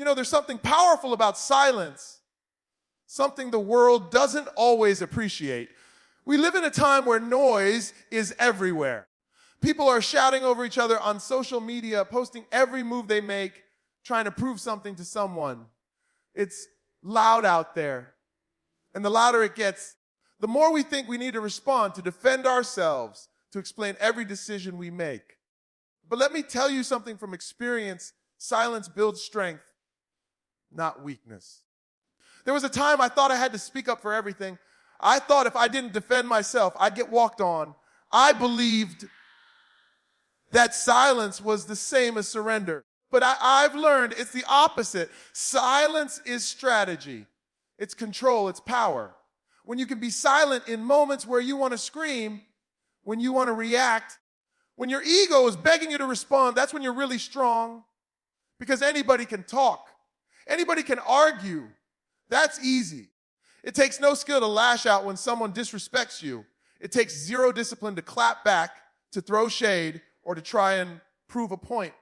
There's something powerful about silence, something the world doesn't always appreciate. We live in a time where noise is everywhere. People are shouting over each other on social media, posting every move they make, trying to prove something to someone. It's loud out there. And the louder it gets, the more we think we need to respond to defend ourselves, to explain every decision we make. But let me tell you something from experience. Silence builds strength, not weakness. There was a time I thought I had to speak up for everything. I thought if I didn't defend myself, I'd get walked on. I believed that silence was the same as surrender. But I've learned it's the opposite. Silence is strategy. It's control. It's power. When you can be silent in moments where you want to scream, when you want to react, when your ego is begging you to respond, that's when you're really strong. Because anybody can talk. Anybody can argue. That's easy. It takes no skill to lash out when someone disrespects you. It takes zero discipline to clap back, to throw shade, or to try and prove a point.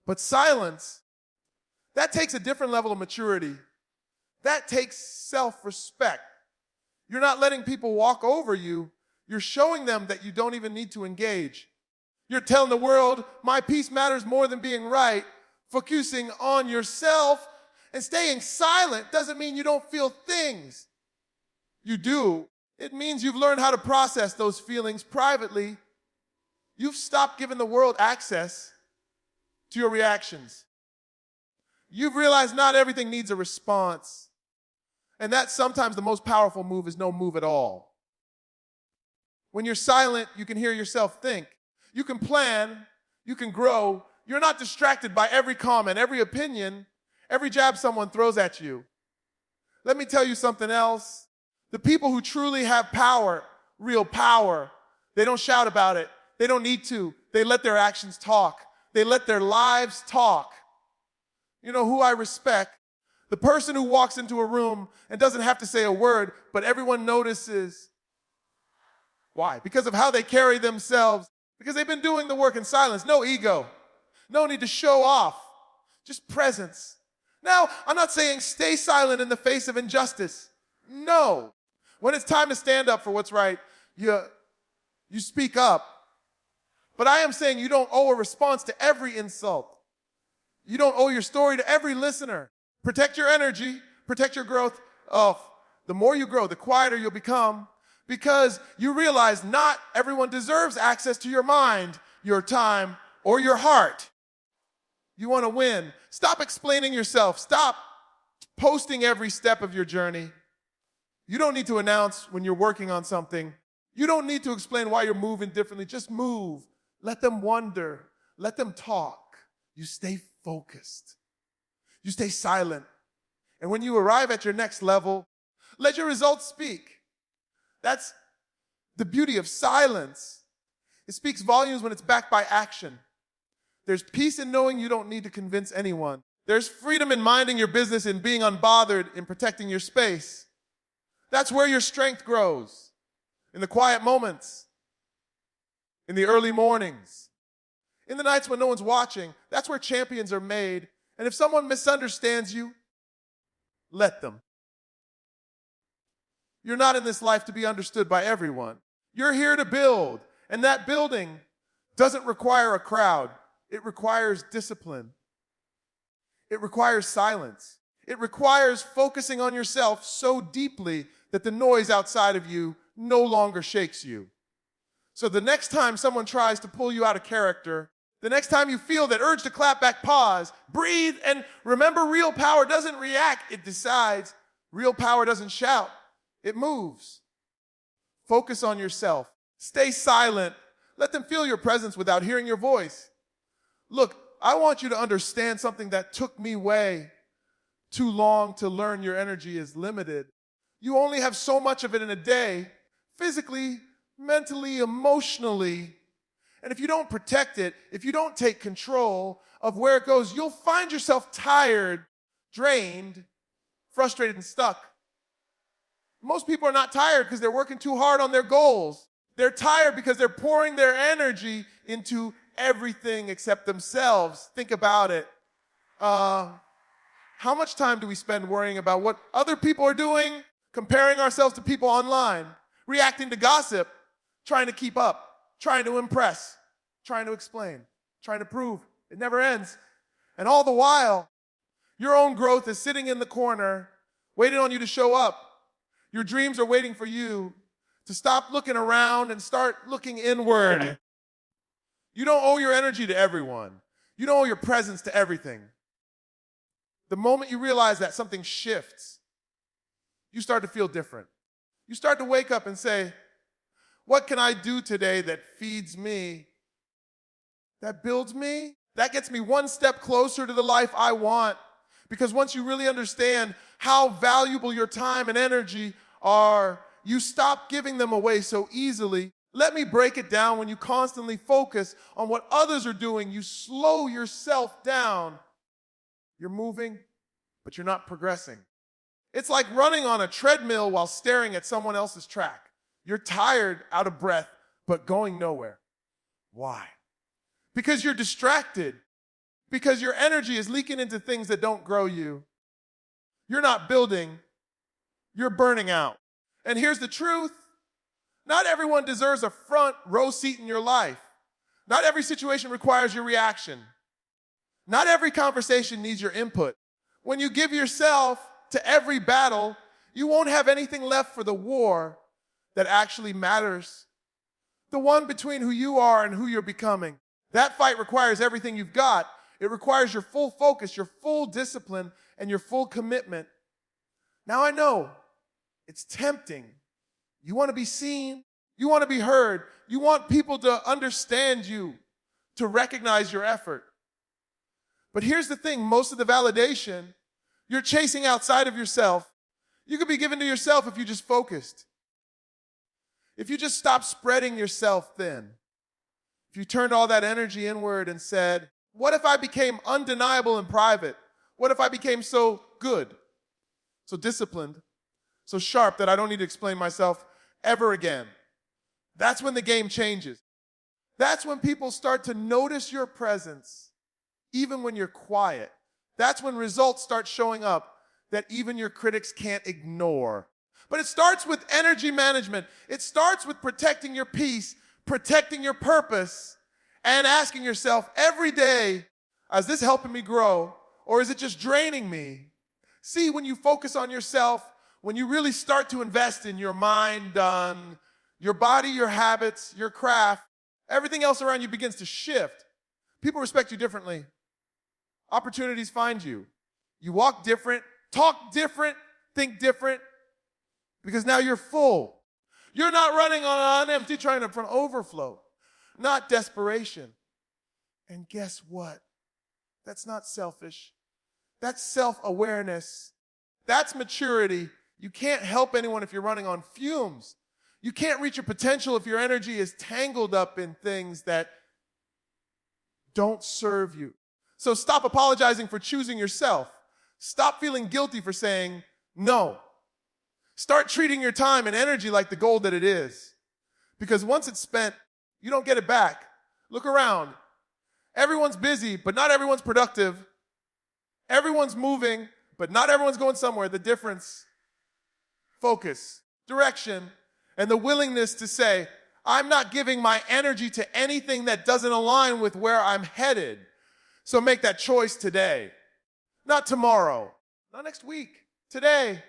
But silence, that takes a different level of maturity. That takes self-respect. You're not letting people walk over you. You're showing them that you don't even need to engage. You're telling the world, my peace matters more than being right. Focusing on yourself and staying silent doesn't mean you don't feel things. You do. It means you've learned how to process those feelings privately. You've stopped giving the world access to your reactions. You've realized not everything needs a response. And that sometimes the most powerful move is no move at all. When you're silent, you can hear yourself think. You can plan. You can grow. You're not distracted by every comment, every opinion, every jab someone throws at you. Let me tell you something else. The people who truly have power, real power, they don't shout about it. They don't need to. They let their actions talk. They let their lives talk. You know who I respect? The person who walks into a room and doesn't have to say a word, but everyone notices. Why? Because of how they carry themselves. Because they've been doing the work in silence. No ego. No need to show off. Just presence. Now, I'm not saying stay silent in the face of injustice. No. When it's time to stand up for what's right, you speak up. But I am saying you don't owe a response to every insult. You don't owe your story to every listener. Protect your energy. Protect your growth. Oh, the more you grow, the quieter you'll become, because you realize not everyone deserves access to your mind, your time, or your heart. You want to win. Stop explaining yourself. Stop posting every step of your journey. You don't need to announce when you're working on something. You don't need to explain why you're moving differently. Just move. Let them wonder. Let them talk. You stay focused. You stay silent. And when you arrive at your next level, let your results speak. That's the beauty of silence. It speaks volumes when it's backed by action. There's peace in knowing you don't need to convince anyone. There's freedom in minding your business and being unbothered in protecting your space. That's where your strength grows. In the quiet moments. In the early mornings. In the nights when no one's watching. That's where champions are made. And if someone misunderstands you, let them. You're not in this life to be understood by everyone. You're here to build. And that building doesn't require a crowd. It requires discipline. It requires silence. It requires focusing on yourself so deeply that the noise outside of you no longer shakes you. So the next time someone tries to pull you out of character, the next time you feel that urge to clap back, pause, breathe, and remember, real power doesn't react, it decides. Real power doesn't shout, it moves. Focus on yourself. Stay silent. Let them feel your presence without hearing your voice. Look, I want you to understand something that took me way too long to learn. Your energy is limited. You only have so much of it in a day, physically, mentally, emotionally. And if you don't protect it, if you don't take control of where it goes, you'll find yourself tired, drained, frustrated, and stuck. Most people are not tired because they're working too hard on their goals. They're tired because they're pouring their energy into everything except themselves. Think about it. How much time do we spend worrying about what other people are doing, comparing ourselves to people online, reacting to gossip, trying to keep up, trying to impress, trying to explain, trying to prove? It never ends. And all the while, your own growth is sitting in the corner, waiting on you to show up. Your dreams are waiting for you to stop looking around and start looking inward. You don't owe your energy to everyone. You don't owe your presence to everything. The moment you realize that, something shifts. You start to feel different. You start to wake up and say, what can I do today that feeds me, that builds me, that gets me one step closer to the life I want? Because once you really understand how valuable your time and energy are, you stop giving them away so easily. Let me break it down. When you constantly focus on what others are doing, you slow yourself down. You're moving, but you're not progressing. It's like running on a treadmill while staring at someone else's track. You're tired, out of breath, but going nowhere. Why? Because you're distracted. Because your energy is leaking into things that don't grow you. You're not building. You're burning out. And here's the truth. Not everyone deserves a front row seat in your life. Not every situation requires your reaction. Not every conversation needs your input. When you give yourself to every battle, you won't have anything left for the war that actually matters. The one between who you are and who you're becoming. That fight requires everything you've got. It requires your full focus, your full discipline, and your full commitment. Now I know it's tempting. You want to be seen. You want to be heard. You want people to understand you, to recognize your effort. But here's the thing, most of the validation you're chasing outside of yourself, you could be given to yourself if you just focused. If you just stopped spreading yourself thin. If you turned all that energy inward and said, what if I became undeniable in private? What if I became so good, so disciplined, so sharp that I don't need to explain myself ever again? That's when the game changes. That's when people start to notice your presence, even when you're quiet. That's when results start showing up that even your critics can't ignore. But it starts with energy management. It starts with protecting your peace, protecting your purpose, and asking yourself every day, is this helping me grow, or is it just draining me? See, when you focus on yourself, when you really start to invest in your mind, your body, your habits, your craft, everything else around you begins to shift. People respect you differently. Opportunities find you. You walk different, talk different, think different, because now you're full. You're not running on empty trying to overflow, not desperation. And guess what? That's not selfish. That's self-awareness. That's maturity. You can't help anyone if you're running on fumes. You can't reach your potential if your energy is tangled up in things that don't serve you. So stop apologizing for choosing yourself. Stop feeling guilty for saying no. Start treating your time and energy like the gold that it is. Because once it's spent, you don't get it back. Look around. Everyone's busy, but not everyone's productive. Everyone's moving, but not everyone's going somewhere. The difference, focus, direction, and the willingness to say, I'm not giving my energy to anything that doesn't align with where I'm headed. So make that choice today. Not tomorrow, not next week, today.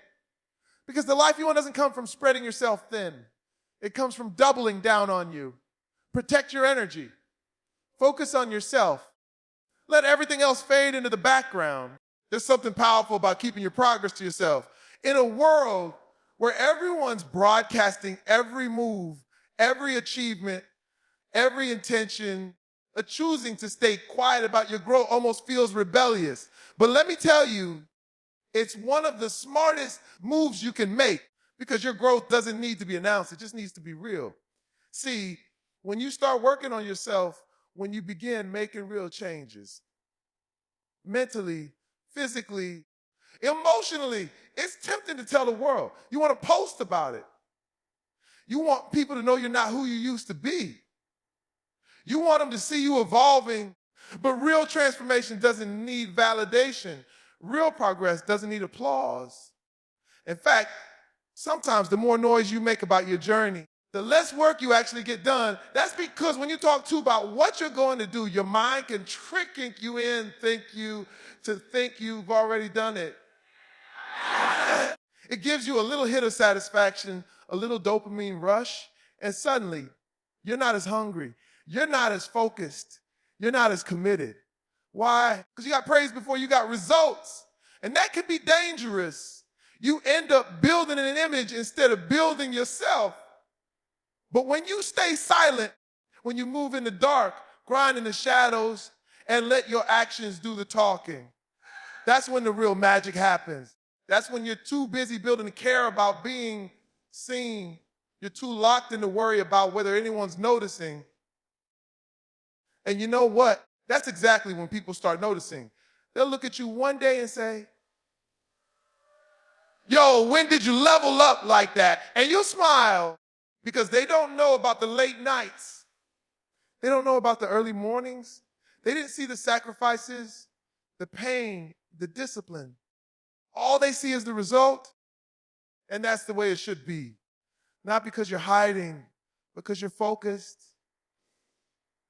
Because the life you want doesn't come from spreading yourself thin. It comes from doubling down on you. Protect your energy. Focus on yourself. Let everything else fade into the background. There's something powerful about keeping your progress to yourself. In a world where everyone's broadcasting every move, every achievement, every intention, choosing to stay quiet about your growth almost feels rebellious. But let me tell you, it's one of the smartest moves you can make because your growth doesn't need to be announced. It just needs to be real. See, when you start working on yourself, when you begin making real changes, mentally, physically, emotionally, it's tempting to tell the world. You want to post about it. You want people to know you're not who you used to be. You want them to see you evolving, but real transformation doesn't need validation. Real progress doesn't need applause. In fact, sometimes the more noise you make about your journey, the less work you actually get done. That's because when you talk too about what you're going to do, your mind can trick you in, think you've already done it. It gives you a little hit of satisfaction, a little dopamine rush, and suddenly you're not as hungry. You're not as focused. You're not as committed. Why? Because you got praise before you got results. And that can be dangerous. You end up building an image instead of building yourself. But when you stay silent, when you move in the dark, grind in the shadows, and let your actions do the talking, that's when the real magic happens. That's when you're too busy building to care about being seen. You're too locked in to worry about whether anyone's noticing. And you know what? That's exactly when people start noticing. They'll look at you one day and say, yo, when did you level up like that? And you'll smile because they don't know about the late nights. They don't know about the early mornings. They didn't see the sacrifices, the pain, the discipline. All they see is the result, and that's the way it should be. Not because you're hiding, because you're focused.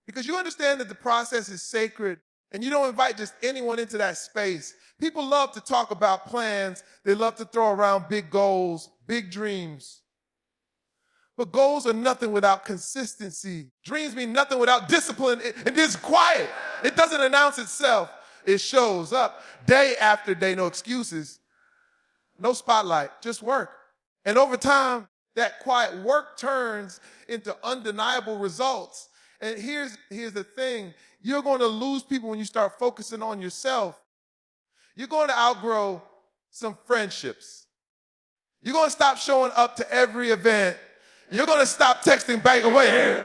Because you understand that the process is sacred, and you don't invite just anyone into that space. People love to talk about plans. They love to throw around big goals, big dreams. But goals are nothing without consistency. Dreams mean nothing without discipline. And it's quiet. It doesn't announce itself. It shows up day after day, no excuses, no spotlight, just work. And over time, that quiet work turns into undeniable results. And here's the thing. You're going to lose people when you start focusing on yourself. You're going to outgrow some friendships. You're going to stop showing up to every event. You're going to stop texting back away.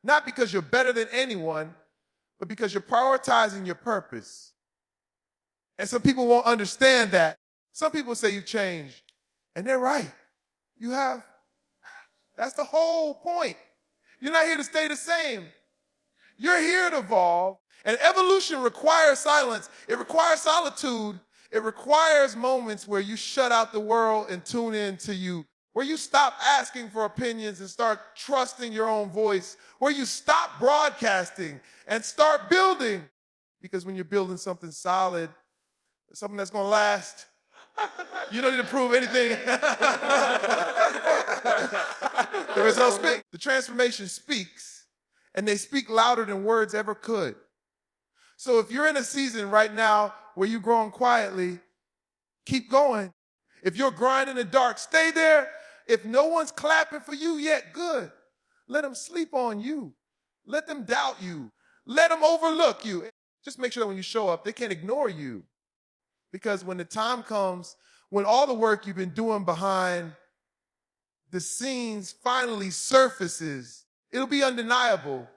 Not because you're better than anyone, but because you're prioritizing your purpose. And some people won't understand that. Some people say you've changed, and they're right. You have. That's the whole point. You're not here to stay the same. You're here to evolve. And evolution requires silence. It requires solitude. It requires moments where you shut out the world and tune in to you, where you stop asking for opinions and start trusting your own voice, where you stop broadcasting and start building. Because when you're building something solid, something that's going to last, you don't need to prove anything. The results speak. The transformation speaks, and they speak louder than words ever could. So if you're in a season right now where you're growing quietly, keep going. If you're grinding in the dark, stay there. If no one's clapping for you yet, good. Let them sleep on you. Let them doubt you. Let them overlook you. Just make sure that when you show up, they can't ignore you. Because when the time comes, when all the work you've been doing behind the scenes finally surfaces, it'll be undeniable.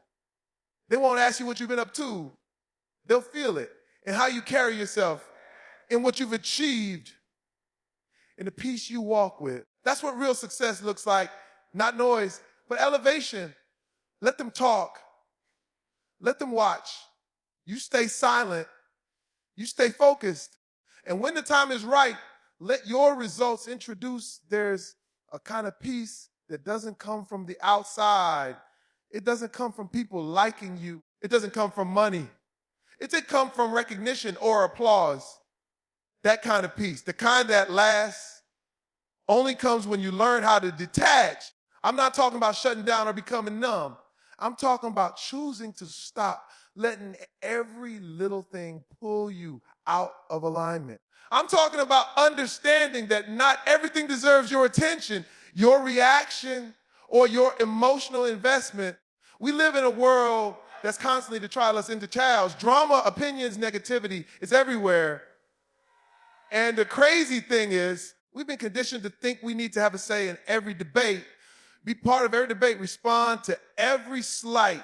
They won't ask you what you've been up to. They'll feel it in how you carry yourself, in what you've achieved, in the peace you walk with. That's what real success looks like. Not noise, but elevation. Let them talk. Let them watch. You stay silent. You stay focused. And when the time is right, let your results introduce there's a kind of peace that doesn't come from the outside. It doesn't come from people liking you. It doesn't come from money. It did come from recognition or applause. That kind of peace, the kind that lasts, only comes when you learn how to detach. I'm not talking about shutting down or becoming numb. I'm talking about choosing to stop, letting every little thing pull you out of alignment. I'm talking about understanding that not everything deserves your attention, your reaction, or your emotional investment. We live in a world that's constantly to trial us into chaos. Drama, opinions, negativity is everywhere. And the crazy thing is, we've been conditioned to think we need to have a say in every debate, be part of every debate, respond to every slight,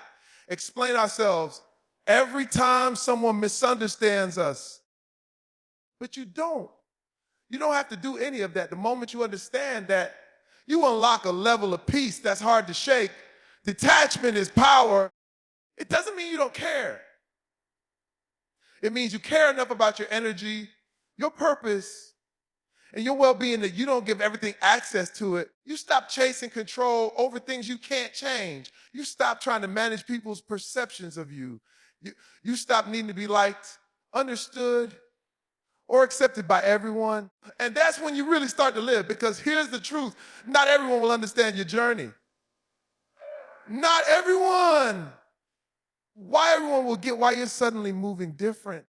explain ourselves every time someone misunderstands us. But you don't. You don't have to do any of that. The moment you understand that, you unlock a level of peace that's hard to shake. Detachment is power. It doesn't mean you don't care. It means you care enough about your energy, your purpose, and your well-being that you don't give everything access to it. You stop chasing control over things you can't change. You stop trying to manage people's perceptions of you. You stop needing to be liked, understood, or accepted by everyone. And that's when you really start to live, because here's the truth. Not everyone will understand your journey. Not everyone. Why everyone will get why you're suddenly moving different.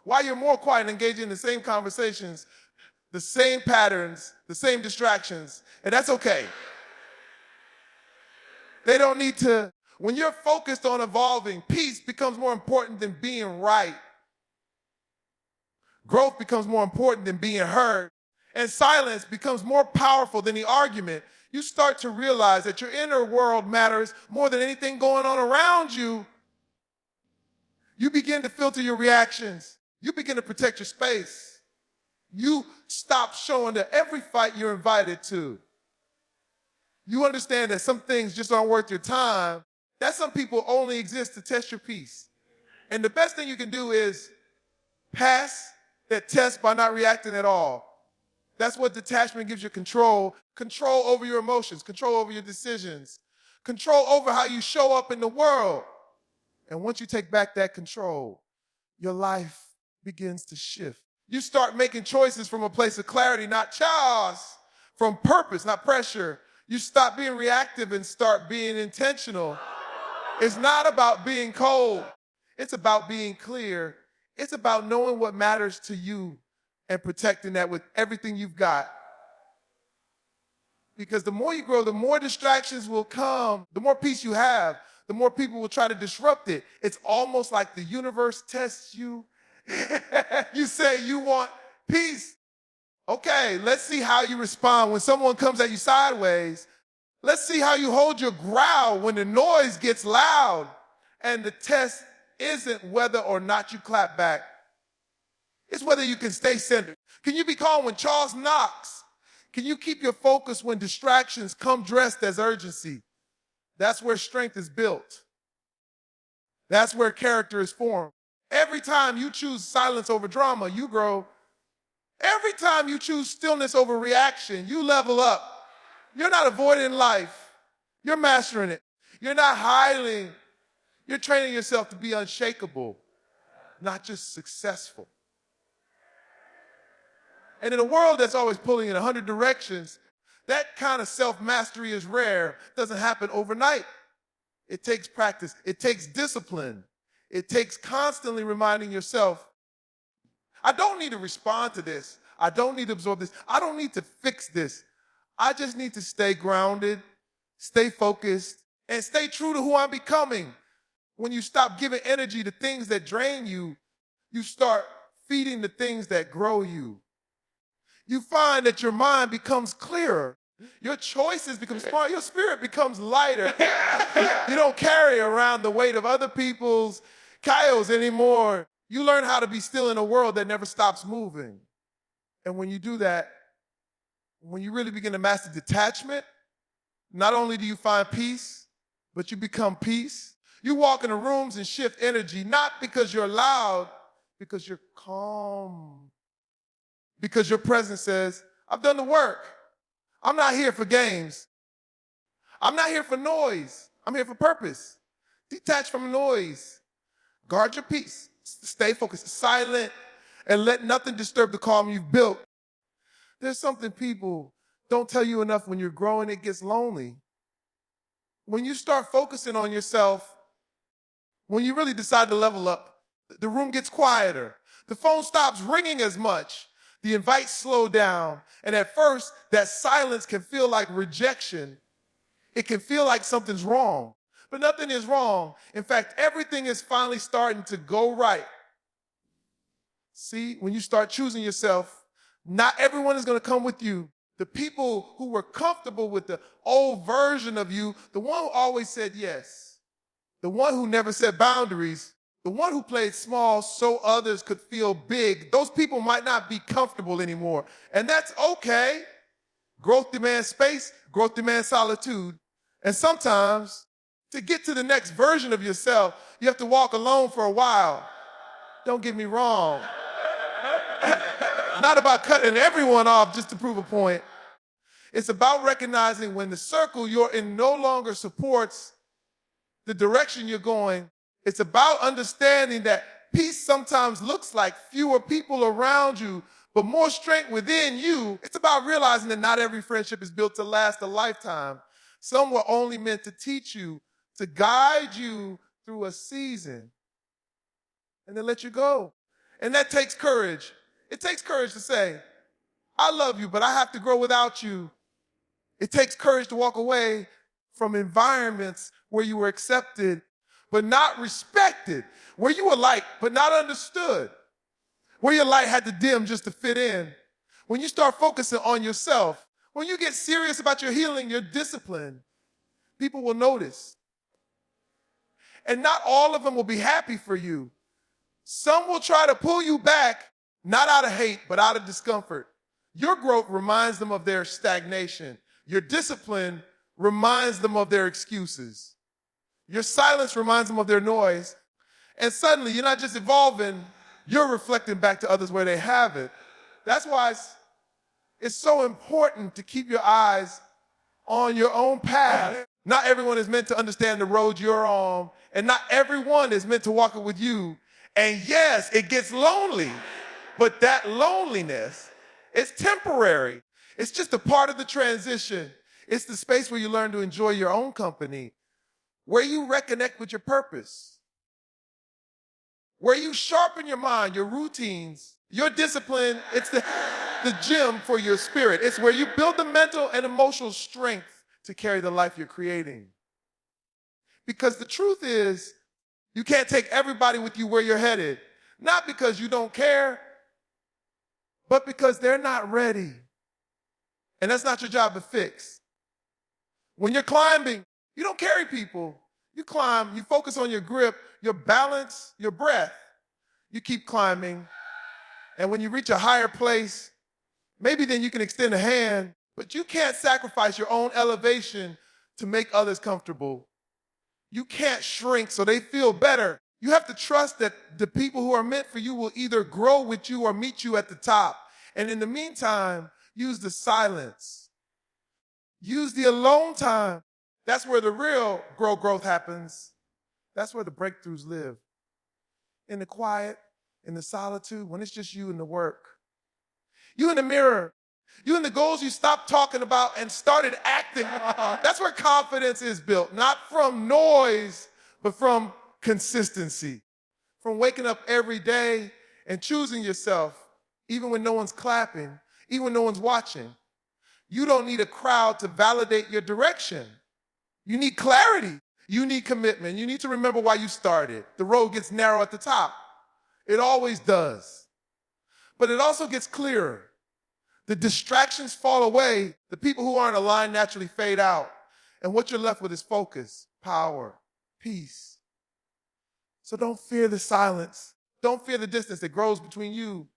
Why you're more quiet and engaging in the same conversations, the same patterns, the same distractions, and that's okay. They don't need to. When you're focused on evolving, peace becomes more important than being right. Growth becomes more important than being heard. And silence becomes more powerful than the argument. You start to realize that your inner world matters more than anything going on around you. You begin to filter your reactions. You begin to protect your space. You stop showing to every fight you're invited to. You understand that some things just aren't worth your time, that some people only exist to test your peace. And the best thing you can do is pass that test by not reacting at all. That's what detachment gives you: control. Control over your emotions, control over your decisions, control over how you show up in the world. And once you take back that control, your life begins to shift. You start making choices from a place of clarity, not chaos, from purpose, not pressure. You stop being reactive and start being intentional. It's not about being cold. It's about being clear. It's about knowing what matters to you and protecting that with everything you've got. Because the more you grow, the more distractions will come. The more peace you have, the more people will try to disrupt it. It's almost like the universe tests you. You say you want peace. Okay, let's see how you respond when someone comes at you sideways. Let's see how you hold your growl when the noise gets loud. And the test isn't whether or not you clap back. It's whether you can stay centered. Can you be calm when Charles knocks? Can you keep your focus when distractions come dressed as urgency? That's where strength is built. That's where character is formed. Every time you choose silence over drama, you grow. Every time you choose stillness over reaction, you level up. You're not avoiding life. You're mastering it. You're not hiding. You're training yourself to be unshakable, not just successful. And in a world that's always pulling in 100 directions, that kind of self-mastery is rare. It doesn't happen overnight. It takes practice. It takes discipline. It takes constantly reminding yourself, I don't need to respond to this. I don't need to absorb this. I don't need to fix this. I just need to stay grounded, stay focused, and stay true to who I'm becoming. When you stop giving energy to things that drain you, you start feeding the things that grow you. You find that your mind becomes clearer. Your choices become smarter. Your spirit becomes lighter. You don't carry around the weight of other people's chaos anymore. You learn how to be still in a world that never stops moving. And when you do that, when you really begin to master detachment, not only do you find peace, but you become peace. You walk into rooms and shift energy, not because you're loud, because you're calm. Because your presence says, I've done the work. I'm not here for games. I'm not here for noise. I'm here for purpose. Detach from noise. Guard your peace. Stay focused, silent, and let nothing disturb the calm you've built. There's something people don't tell you enough. When you're growing, it gets lonely. When you start focusing on yourself, when you really decide to level up, the room gets quieter. The phone stops ringing as much. The invites slow down. And at first, that silence can feel like rejection. It can feel like something's wrong. But nothing is wrong. In fact, everything is finally starting to go right. See, when you start choosing yourself, not everyone is going to come with you. The people who were comfortable with the old version of you, the one who always said yes, the one who never set boundaries, the one who played small so others could feel big, those people might not be comfortable anymore. And that's okay. Growth demands space, growth demands solitude. And sometimes, to get to the next version of yourself, you have to walk alone for a while. Don't get me wrong. Not about cutting everyone off just to prove a point. It's about recognizing when the circle you're in no longer supports the direction you're going. It's about understanding that peace sometimes looks like fewer people around you, but more strength within you. It's about realizing that not every friendship is built to last a lifetime. Some were only meant to teach you, to guide you through a season, and then let you go. And that takes courage. It takes courage to say, I love you, but I have to grow without you. It takes courage to walk away from environments where you were accepted, but not respected, where you were liked, but not understood, where your light had to dim just to fit in. When you start focusing on yourself, when you get serious about your healing, your discipline, people will notice. And not all of them will be happy for you. Some will try to pull you back, not out of hate, but out of discomfort. Your growth reminds them of their stagnation. Your discipline reminds them of their excuses. Your silence reminds them of their noise. And suddenly, you're not just evolving, you're reflecting back to others where they have it. That's why it's so important to keep your eyes on your own path. Not everyone is meant to understand the road you're on, and not everyone is meant to walk it with you. And yes, it gets lonely, but that loneliness is temporary. It's just a part of the transition. It's the space where you learn to enjoy your own company, where you reconnect with your purpose, where you sharpen your mind, your routines, your discipline. It's the gym for your spirit. It's where you build the mental and emotional strength to carry the life you're creating. Because the truth is, you can't take everybody with you where you're headed, not because you don't care, but because they're not ready. And that's not your job to fix. When you're climbing, you don't carry people. You climb, you focus on your grip, your balance, your breath. You keep climbing. And when you reach a higher place, maybe then you can extend a hand, but you can't sacrifice your own elevation to make others comfortable. You can't shrink so they feel better. You have to trust that the people who are meant for you will either grow with you or meet you at the top. And in the meantime, use the silence. Use the alone time. That's where the real growth happens. That's where the breakthroughs live. In the quiet, in the solitude, when it's just you and the work. You in the mirror. You and the goals you stopped talking about and started acting. That's where confidence is built. Not from noise, but from consistency. From waking up every day and choosing yourself, even when no one's clapping, even when no one's watching. You don't need a crowd to validate your direction. You need clarity. You need commitment. You need to remember why you started. The road gets narrow at the top. It always does. But it also gets clearer. The distractions fall away. The people who aren't aligned naturally fade out. And what you're left with is focus, power, peace. So don't fear the silence. Don't fear the distance that grows between you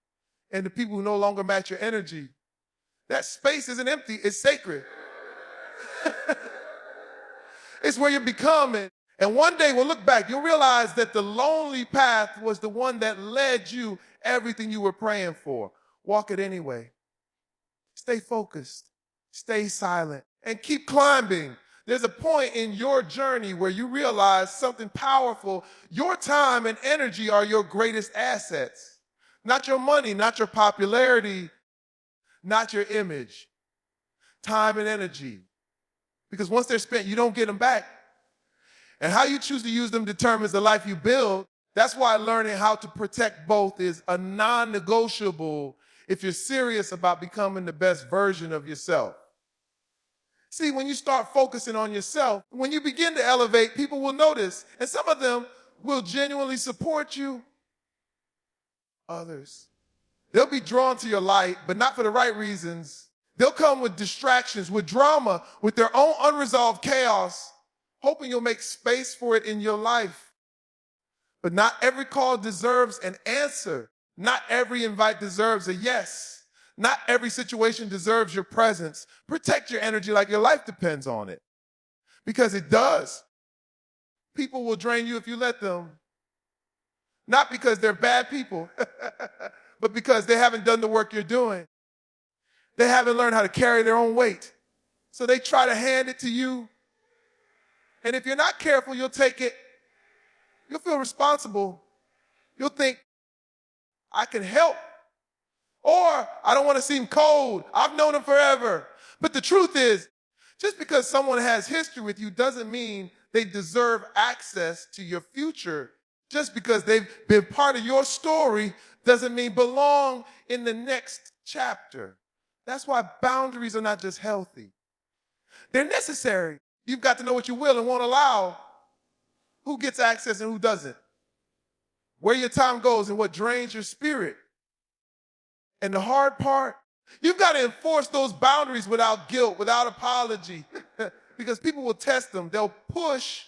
and the people who no longer match your energy. That space isn't empty, it's sacred. It's where you're becoming. And one day we'll look back, you'll realize that the lonely path was the one that led you everything you were praying for. Walk it anyway. Stay focused, stay silent, and keep climbing. There's a point in your journey where you realize something powerful. Your time and energy are your greatest assets. Not your money, not your popularity, not your image. Time and energy. Because once they're spent, you don't get them back. And how you choose to use them determines the life you build. That's why learning how to protect both is a non-negotiable if you're serious about becoming the best version of yourself. See, when you start focusing on yourself, when you begin to elevate, people will notice. And some of them will genuinely support you. Others, they'll be drawn to your light, but not for the right reasons. They'll come with distractions, with drama, with their own unresolved chaos, hoping you'll make space for it in your life. But not every call deserves an answer. Not every invite deserves a yes. Not every situation deserves your presence. Protect your energy like your life depends on it. Because it does. People will drain you if you let them. Not because they're bad people, but because they haven't done the work you're doing. They haven't learned how to carry their own weight. So they try to hand it to you. And if you're not careful, you'll take it. You'll feel responsible. You'll think, I can help. Or, I don't want to seem cold. I've known them forever. But the truth is, just because someone has history with you doesn't mean they deserve access to your future. Just because they've been part of your story doesn't mean belong in the next chapter. That's why boundaries are not just healthy. They're necessary. You've got to know what you will and won't allow, who gets access and who doesn't, where your time goes and what drains your spirit. And the hard part, you've got to enforce those boundaries without guilt, without apology, because people will test them. They'll push,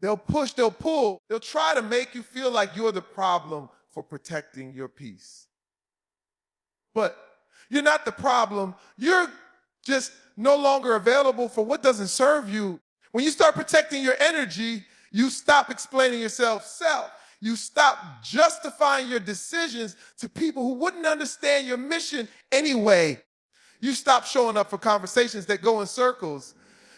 they'll pull. They'll try to make you feel like you're the problem for protecting your peace. But you're not the problem. You're just no longer available for what doesn't serve you. When you start protecting your energy, you stop explaining yourself self. You stop justifying your decisions to people who wouldn't understand your mission anyway. You stop showing up for conversations that go in circles.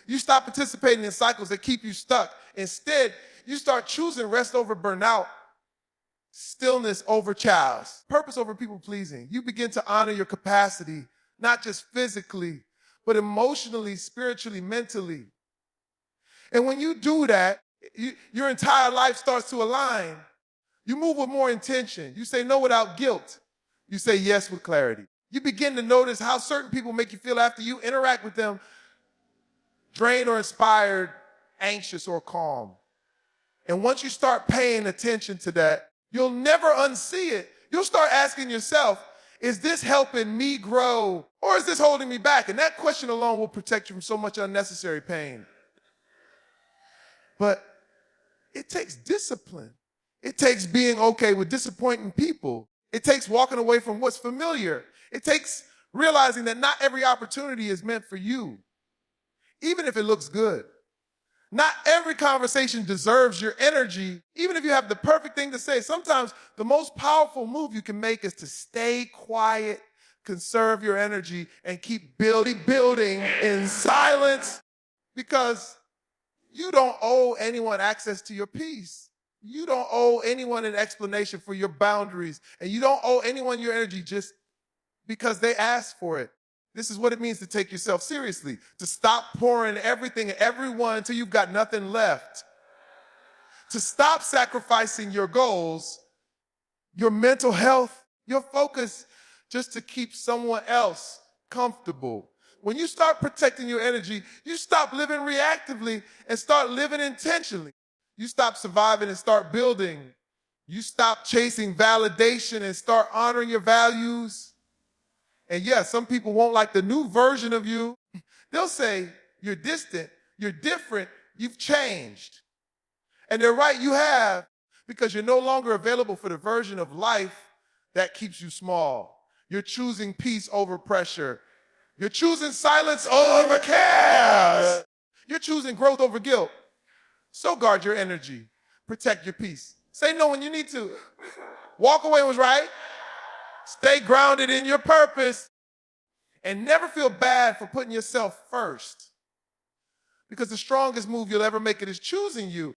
You stop participating in cycles that keep you stuck. Instead, you start choosing rest over burnout, stillness over chaos, purpose over people pleasing. You begin to honor your capacity, not just physically, but emotionally, spiritually, mentally. And when you do that, your entire life starts to align. You move with more intention. You say no without guilt. You say yes with clarity. You begin to notice how certain people make you feel after you interact with them, drained or inspired, anxious or calm. And once you start paying attention to that, you'll never unsee it. You'll start asking yourself, is this helping me grow or is this holding me back? And that question alone will protect you from so much unnecessary pain. But it takes discipline. It takes being okay with disappointing people. It takes walking away from what's familiar. It takes realizing that not every opportunity is meant for you, even if it looks good. Not every conversation deserves your energy, even if you have the perfect thing to say. Sometimes the most powerful move you can make is to stay quiet, conserve your energy, and keep building in silence, because you don't owe anyone access to your peace. You don't owe anyone an explanation for your boundaries, and you don't owe anyone your energy just because they asked for it. This is what it means to take yourself seriously, to stop pouring everything and everyone until you've got nothing left, to stop sacrificing your goals, your mental health, your focus, just to keep someone else comfortable. When you start protecting your energy, you stop living reactively and start living intentionally. You stop surviving and start building. You stop chasing validation and start honoring your values. And yes, some people won't like the new version of you. They'll say, you're distant, you're different, you've changed. And they're right, you have, because you're no longer available for the version of life that keeps you small. You're choosing peace over pressure. You're choosing silence over chaos. You're choosing growth over guilt. So guard your energy. Protect your peace. Say no when you need to. Walk away was right. Stay grounded in your purpose. And never feel bad for putting yourself first. Because the strongest move you'll ever make is choosing you.